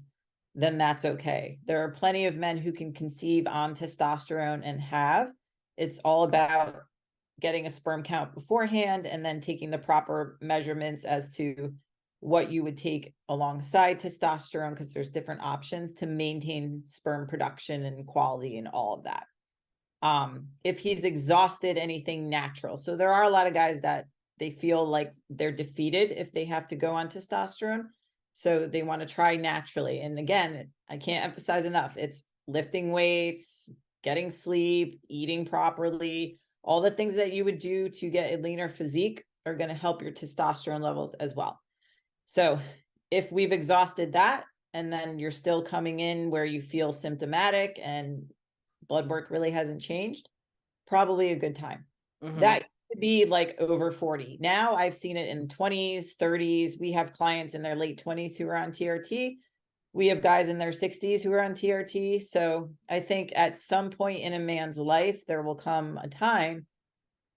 then that's okay. There are plenty of men who can conceive on testosterone and have. It's all about getting a sperm count beforehand and then taking the proper measurements as to what you would take alongside testosterone, because there's different options to maintain sperm production and quality and all of that. If he's exhausted anything natural. So there are a lot of guys that they feel like they're defeated if they have to go on testosterone. So they want to try naturally. And again, I can't emphasize enough. It's lifting weights, getting sleep, eating properly, all the things that you would do to get a leaner physique are going to help your testosterone levels as well. So if we've exhausted that, and then you're still coming in where you feel symptomatic and blood work really hasn't changed, probably a good time. That could be like over 40. Now I've seen it in 20s, 30s. We have clients in their late 20s who are on TRT. We have guys in their 60s who are on TRT. So I think at some point in a man's life, there will come a time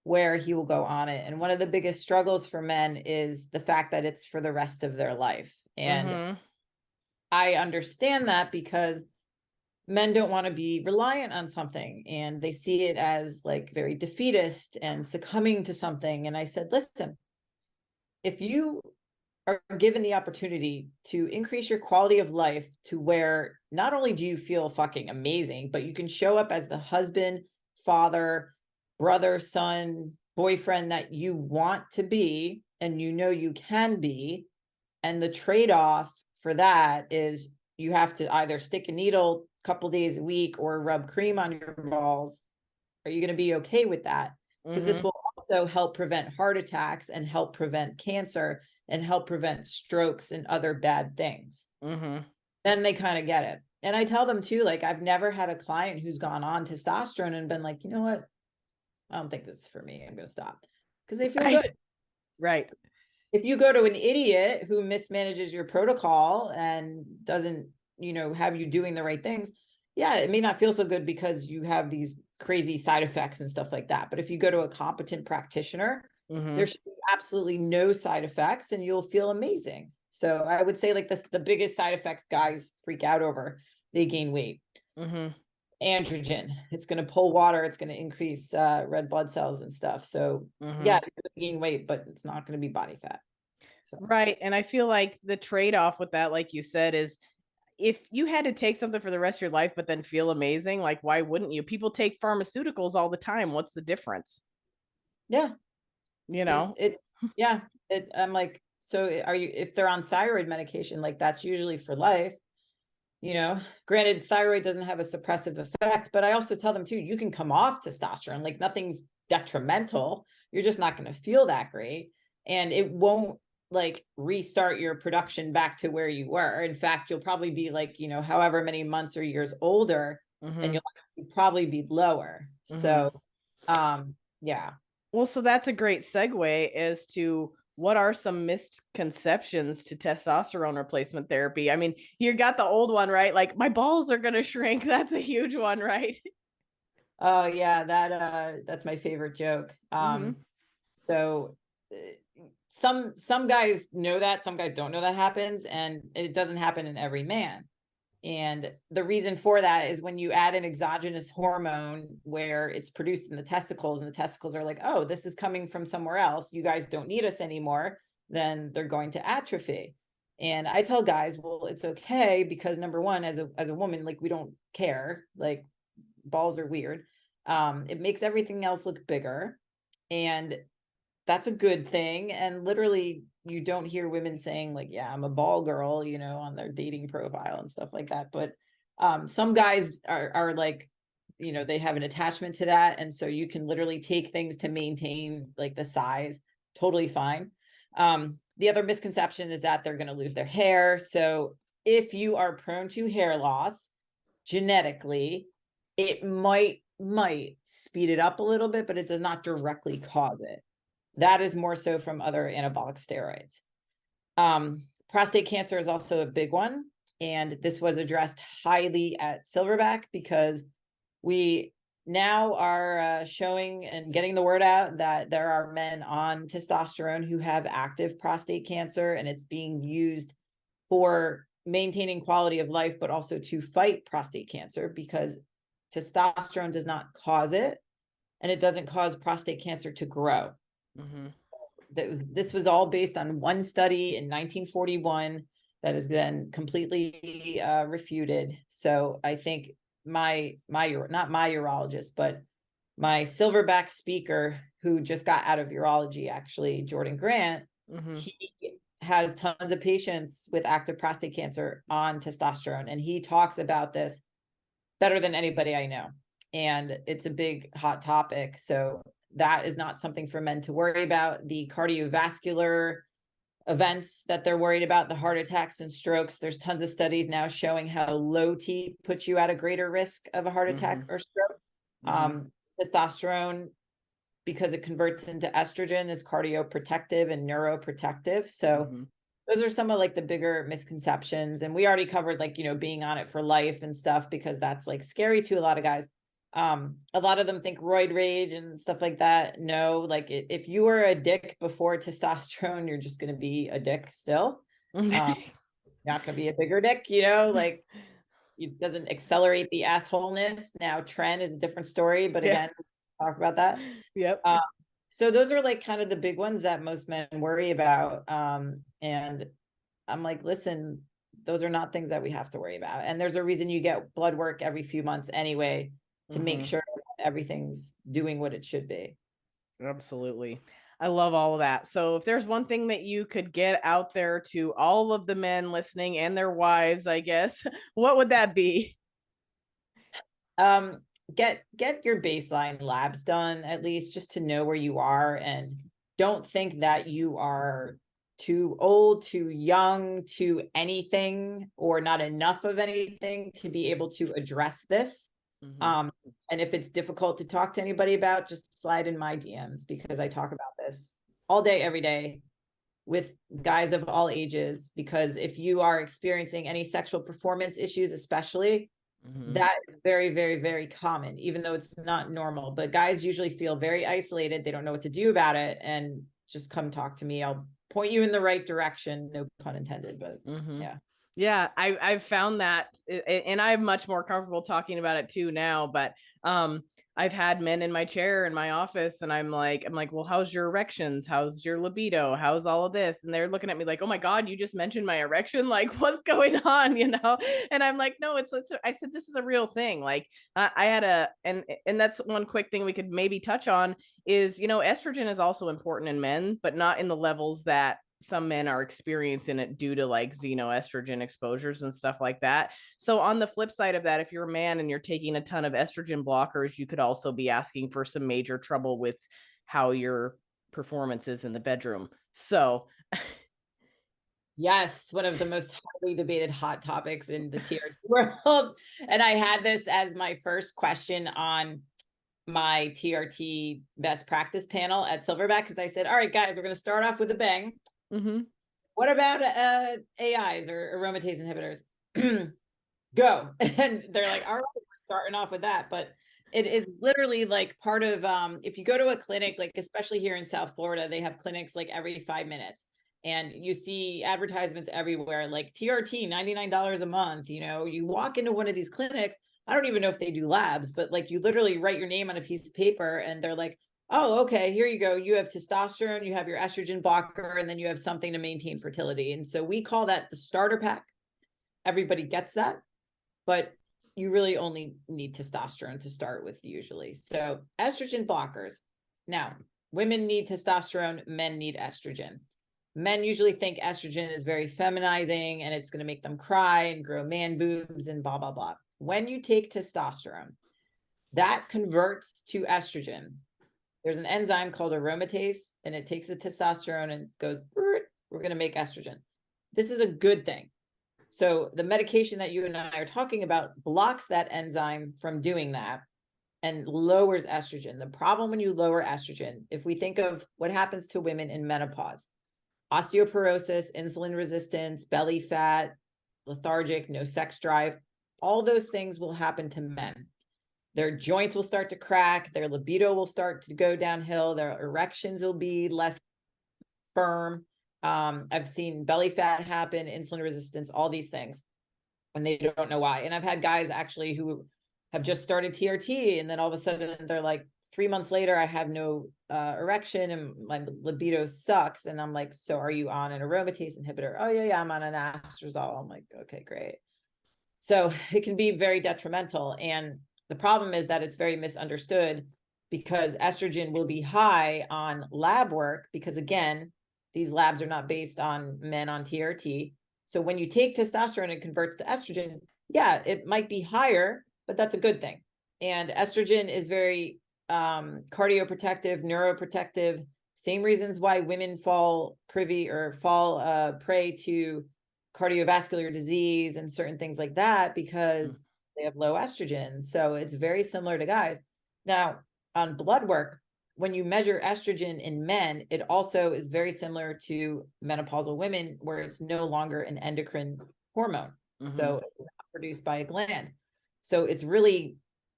where he will go on it. And one of the biggest struggles for men is the fact that it's for the rest of their life. And I understand that because men don't want to be reliant on something, and they see it as like very defeatist and succumbing to something. And I said, listen, if you are given the opportunity to increase your quality of life to where not only do you feel fucking amazing, but you can show up as the husband, father, brother, son, boyfriend that you want to be, and you know you can be, and the trade-off for that is you have to either stick a needle a couple days a week or rub cream on your balls. Are you going to be okay with that? Because this will also help prevent heart attacks and help prevent cancer and help prevent strokes and other bad things. Then they kind of get it. And I tell them too, like, I've never had a client who's gone on testosterone and been like, you know what? I don't think this is for me. I'm going to stop, because they feel good. Right. If you go to an idiot who mismanages your protocol and doesn't, you know, have you doing the right things, yeah, it may not feel so good because you have these crazy side effects and stuff like that. But if you go to a competent practitioner, there should be absolutely no side effects and you'll feel amazing. So I would say like the biggest side effects guys freak out over, they gain weight. Androgen, it's going to pull water, it's going to increase red blood cells and stuff. So yeah, you're gain weight, but it's not going to be body fat. So. Right. And I feel like the trade-off with that, like you said, is if you had to take something for the rest of your life, but then feel amazing, like, why wouldn't you? People take pharmaceuticals all the time. What's the difference? Yeah. You know? Yeah. I'm like, so are you, if they're on thyroid medication, like that's usually for life, you know, granted, thyroid doesn't have a suppressive effect, but I also tell them too, you can come off testosterone, like nothing's detrimental. You're just not going to feel that great. And it won't like restart your production back to where you were. In fact, you'll probably be like, you know, however many months or years older, and you'll probably be lower. So, yeah. Well, so that's a great segue as to what are some misconceptions to testosterone replacement therapy. I mean, you got the old one, right? Like, my balls are going to shrink. That's a huge one, right? Oh yeah, that's my favorite joke. So some guys know that, some guys don't know that happens, and it doesn't happen in every man. And the reason for that is when you add an exogenous hormone where it's produced in the testicles, and the testicles are like, oh, this is coming from somewhere else, you guys don't need us anymore, then they're going to atrophy. And I tell guys, well, it's okay, because number one, as a woman, like, we don't care, like, balls are weird. It makes everything else look bigger, and that's a good thing. And literally, you don't hear women saying like, yeah, I'm a ball girl, you know, on their dating profile and stuff like that. But some guys are like, you know, they have an attachment to that, and so you can literally take things to maintain like the size, totally fine. The other misconception is that they're going to lose their hair. So if you are prone to hair loss genetically, it might speed it up a little bit, but it does not directly cause it. That is more so from other anabolic steroids. Prostate cancer is also a big one. And this was addressed highly at Silverback, because we now are showing and getting the word out that there are men on testosterone who have active prostate cancer, and it's being used for maintaining quality of life, but also to fight prostate cancer, because testosterone does not cause it, and it doesn't cause prostate cancer to grow. This was all based on one study in 1941 that is then completely refuted. So I think not my urologist, but my Silverback speaker, who just got out of urology, actually, Jordan Grant, he has tons of patients with active prostate cancer on testosterone, and he talks about this better than anybody I know. And it's a big hot topic. So that is not something for men to worry about. The cardiovascular events that they're worried about, the heart attacks and strokes, there's tons of studies now showing how low T puts you at a greater risk of a heart attack or stroke. Testosterone, because it converts into estrogen, is cardioprotective and neuroprotective. So those are some of like the bigger misconceptions. And we already covered, like, you know, being on it for life and stuff, because that's like scary to a lot of guys. A lot of them think roid rage and stuff like that. No, like, if you were a dick before testosterone, you're just going to be a dick still. Not going to be a bigger dick, you know, like, it doesn't accelerate the assholeness. Now, Tren is a different story, but again, we'll talk about that. So those are like kind of the big ones that most men worry about. And I'm like, listen, those are not things that we have to worry about. And there's a reason you get blood work every few months anyway, to make sure everything's doing what it should be. Absolutely. I love all of that. So if there's one thing that you could get out there to all of the men listening and their wives, I guess, what would that be? Get your baseline labs done, at least, just to know where you are, and don't think that you are too old, too young, to anything, or not enough of anything to be able to address this. And if it's difficult to talk to anybody about, just slide in my DMs, because I talk about this all day, every day, with guys of all ages. Because if you are experiencing any sexual performance issues, especially, that is very, very, very common, even though it's not normal. But guys usually feel very isolated. They don't know what to do about it. And just come talk to me. I'll point you in the right direction. No pun intended, but yeah. Yeah, I've found that, and I'm much more comfortable talking about it too now. But I've had men in my chair in my office, and I'm like, well, how's your erections? How's your libido? How's all of this? And they're looking at me like, oh my God, you just mentioned my erection. Like, what's going on? You know? And I'm like, no, I said this is a real thing. Like, I had and that's one quick thing we could maybe touch on is, estrogen is also important in men, but not in the levels that some men are experiencing it due to like xenoestrogen exposures and stuff like that. So on the flip side of that, if you're a man and you're taking a ton of estrogen blockers, you could also be asking for some major trouble with how your performance is in the bedroom. So yes, one of the most highly debated hot topics in the TRT world. And I had this as my first question on my TRT best practice panel at Silverback, because I said, all right, guys, we're going to start off with a bang. mm-hmm. What about AIs or aromatase inhibitors? Go. And they're like, all right, we're starting off with that. But it is literally like part of, if you go to a clinic, like especially here in South Florida, they have clinics like every 5 minutes. And you see advertisements everywhere, like TRT, $99 a month. You walk into one of these clinics, I don't even know if they do labs, but like you literally write your name on a piece of paper and they're like, oh, okay, here you go. You have testosterone, you have your estrogen blocker, and then you have something to maintain fertility. And so we call that the starter pack. Everybody gets that, but you really only need testosterone to start with usually. So estrogen blockers. Now, women need testosterone, men need estrogen. Men usually think estrogen is very feminizing and it's going to make them cry and grow man boobs and blah, blah, blah. When you take testosterone, that converts to estrogen. There's an enzyme called aromatase, and it takes the testosterone and goes, we're going to make estrogen. This is a good thing. So the medication that you and I are talking about blocks that enzyme from doing that and lowers estrogen. The problem when you lower estrogen, if we think of what happens to women in menopause, osteoporosis, insulin resistance, belly fat, lethargic, no sex drive, all those things will happen to men. Their joints will start to crack, their libido will start to go downhill, their erections will be less firm. I've seen belly fat happen, insulin resistance, all these things, and they don't know why. And I've had guys actually who have just started TRT, and then all of a sudden they're like, 3 months later, I have no erection and my libido sucks. And I'm like, so are you on an aromatase inhibitor? Oh yeah, I'm on an anastrozole. I'm like, okay, great. So it can be very detrimental. And the problem is that it's very misunderstood because estrogen will be high on lab work because, again, these labs are not based on men on TRT. So when you take testosterone and converts to estrogen, yeah, it might be higher, but that's a good thing. And estrogen is very cardioprotective, neuroprotective, same reasons why women fall prey to cardiovascular disease and certain things like that because they have low estrogen. So it's very similar to guys. Now, on blood work, when you measure estrogen in men, it also is very similar to menopausal women where it's no longer an endocrine hormone. So it's not produced by a gland. So it's really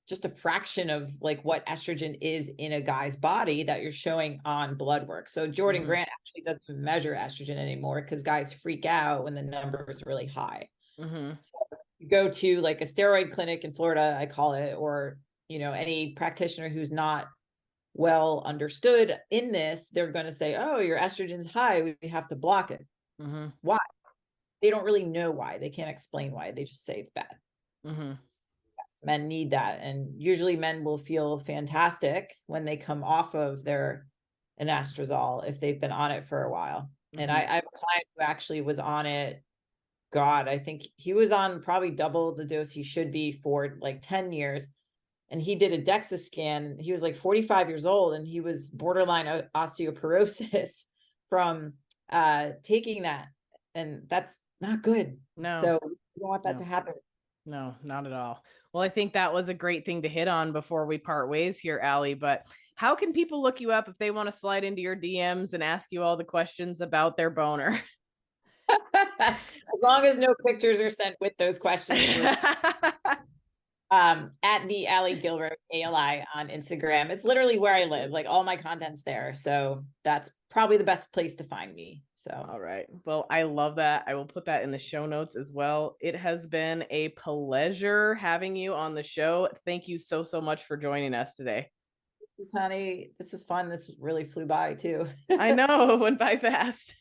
just a fraction of like what estrogen is in a guy's body that you're showing on blood work. So Jordan Grant actually doesn't measure estrogen anymore because guys freak out when the number is really high. So you go to like a steroid clinic in Florida, I call it, or, any practitioner who's not well understood in this, they're going to say, oh, your estrogen's high, we have to block it. Why? They don't really know why. They can't explain why. They just say it's bad. Yes, men need that. And usually men will feel fantastic when they come off of their anastrozole if they've been on it for a while. And I have a client who actually was on it. God, I think he was on probably double the dose he should be for like 10 years. And he did a DEXA scan. He was like 45 years old and he was borderline osteoporosis from taking that. And that's not good. No. So we don't want that to happen. No, not at all. Well, I think that was a great thing to hit on before we part ways here, Allie. But how can people look you up if they want to slide into your DMs and ask you all the questions about their boner? As long as no pictures are sent with those questions. At the Allie Gilbert ALI on Instagram. It's literally where I live. Like all my content's there. So that's probably the best place to find me. So all right. Well, I love that. I will put that in the show notes as well. It has been a pleasure having you on the show. Thank you so much for joining us today. Connie, this was fun. This really flew by too. I know, it went by fast.